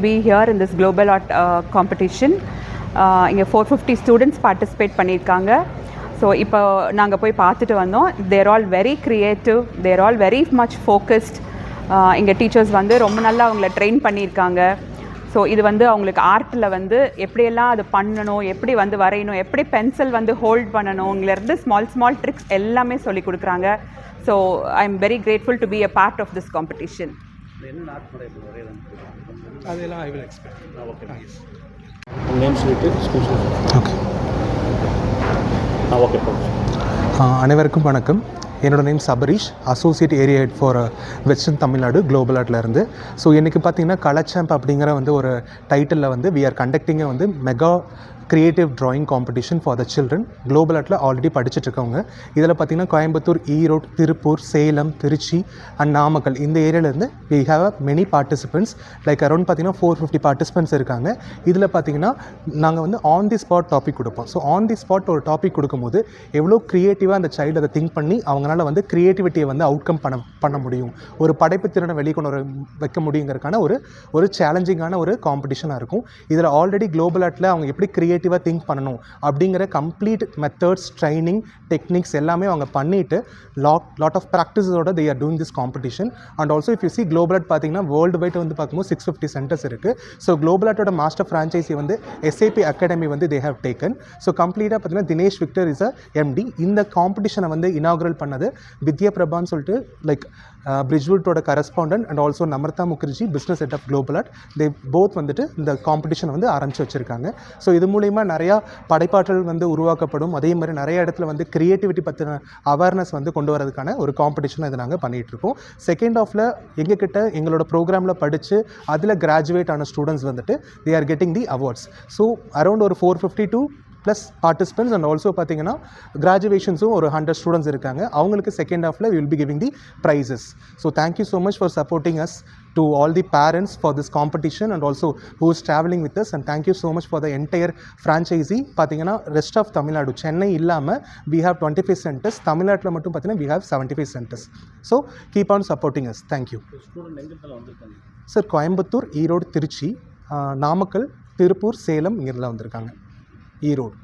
Be here in this global art competition. இங்கே 450 students participate பண்ணியிருக்காங்க. So இப்போ நாங்கள் போய் பார்த்துட்டு வந்தோம். தேர் ஆல் வெரி க்ரியேட்டிவ், தேர் ஆல் வெரி மச் ஃபோக்கஸ்ட். இங்கே டீச்சர்ஸ் வந்து ரொம்ப நல்லா அவங்கள ட்ரெயின் பண்ணியிருக்காங்க. ஸோ இது வந்து அவங்களுக்கு ஆர்ட்டில் வந்து எப்படியெல்லாம் அது பண்ணணும், எப்படி வந்து வரையணும், எப்படி பென்சில் வந்து ஹோல்ட் பண்ணணுங்கிறது ஸ்மால் ட்ரிக்ஸ் எல்லாமே சொல்லி கொடுக்குறாங்க. So I am very grateful to be a part of this competition. அதெல்லாம் I will explain. Okay please. Name சொல்லிட்டு ஸ்கூல் ஓகே ஓகே. அனைவருக்கும் வணக்கம். என்னோட name Sabareesh, associate area head for western Tamil Nadu global ஆர்ட்லேருந்து. ஸோ இன்றைக்கி பார்த்திங்கன்னா கலர் சாம்ப் அப்படிங்கிற வந்து ஒரு டைட்டிலில் வந்து வி ஆர் கண்டக்டிங்கை வந்து mega creative drawing competition for the children. Global ஆர்ட்டில் ஆல்ரெடி படிச்சுட்ருக்கவங்க. இதில் பார்த்திங்கன்னா கோயம்புத்தூர், ஈரோடு, திருப்பூர், சேலம், திருச்சி அண்ட் நாமக்கல் இந்த ஏரியாவிலேருந்து we have many participants. Like around பார்த்திங்கன்னா 450 பார்ட்டிசிபெண்ட்ஸ் இருக்காங்க. இதில் பார்த்திங்கன்னா நாங்கள் வந்து ஆன் தி ஸ்பாட் டாபிக் கொடுப்போம். ஸோ ஆன் தி ஸ்பாட் ஒரு டாபிக் கொடுக்கும்போது எவ்வளோ க்ரியேட்டிவாக அந்த சைல்டு அதை திங்க் பண்ணி அவங்களால வந்து க்ரியேட்டிவிட்டியை வந்து அவுட்கம் பண்ண முடியும், ஒரு படைப்பு திறனை வெளியே கொண்டு வைக்க முடியுங்கிறதுக்கான ஒரு சேலஞ்சிங்கான ஒரு காம்படிஷனாக இருக்கும். இதில் ஆல்ரெடி குளோபல் ஆர்ட்டில் அவங்க எப்படி க்ரியேட்டிவாக திங்க் பண்ணணும் அப்படிங்கிற கம்ப்ளீட் மெத்தட்ஸ், ட்ரைனிங், டெக்னிக்ஸ் எல்லாமே அவங்க பண்ணிவிட்டு லாட் ஆஃப் ப்ராக்டிஸோட they are doing this competition. And also if you see global art பார்த்தீங்கன்னா வேர்ல்டு வைட் வந்து பார்க்கும்போது 650 சென்டர்ஸ் இருக்குது. ஸோ குளோபல் ஆர்ட்டோட மாஸ்டர் ஃப்ரான்ச்சைஸி வந்து SAP அகாடமி வந்து தே ஹேவ் டேக்கன். ஸோ கம்ப்ளீட்டாக பார்த்தீங்கன்னா தினேஷ் விக்டர் இஸ் MD. இந்த காம்படிஷனை வந்து இனாகுரல் பண்ணது வித்யா பிரபான்னு சொல்லிட்டு லைக் பிரிட்ஜ்வுட்டோட correspondent and also Namrata Mukherjee, business head of global art. They both வந்துட்டு இந்த காம்படிஷனை வந்து ஆரம்பித்து வச்சுருக்காங்க. ஸோ இது மூலிமா நிறையா படைப்பாற்றல் வந்து உருவாக்கப்படும். அதே மாதிரி நிறைய இடத்துல வந்து கிரியேட்டிவிட்டி பற்றின அவேர்னஸ் வந்து கொண்டு வரதுக்கான ஒரு காம்படிஷனை இதை நாங்கள் பண்ணிகிட்ருக்கோம். செகண்ட் ஆஃபில் எங்ககிட்ட எங்களோட ப்ரோக்ராமில் படித்து அதில் கிராஜுவேட் ஆன ஸ்டூடெண்ட்ஸ் வந்துட்டு they are getting the awards. So around ஒரு 452 ப்ளஸ் பார்ட்டிசிபெண்ட்ஸ் அண்ட் ஆல்சோ பார்த்தீங்கன்னா கிராஜுவேஷன்ஸும் ஒரு 100 ஸ்டூடெண்ட்ஸ் இருக்காங்க. அவங்களுக்கு செகண்ட் ஹாஃபில் will be giving the prizes. So thank you so much for supporting us, to all the parents for this competition and also who is traveling with us, and thank you so much for the entire franchisee. பார்த்தீங்கன்னா rest of Tamil Nadu, Chennai இல்லாமல் we have 25 centers, தமிழ்நாட்டில் மட்டும் பார்த்தீங்கன்னா we have 75 centers. So keep on supporting us. Thank you. Sir Coimbatore, Erode, Tiruchi, Namakkal, Tiruppur, Salem இங்கெல்லாம் வந்திருக்காங்க. ஈரோடு.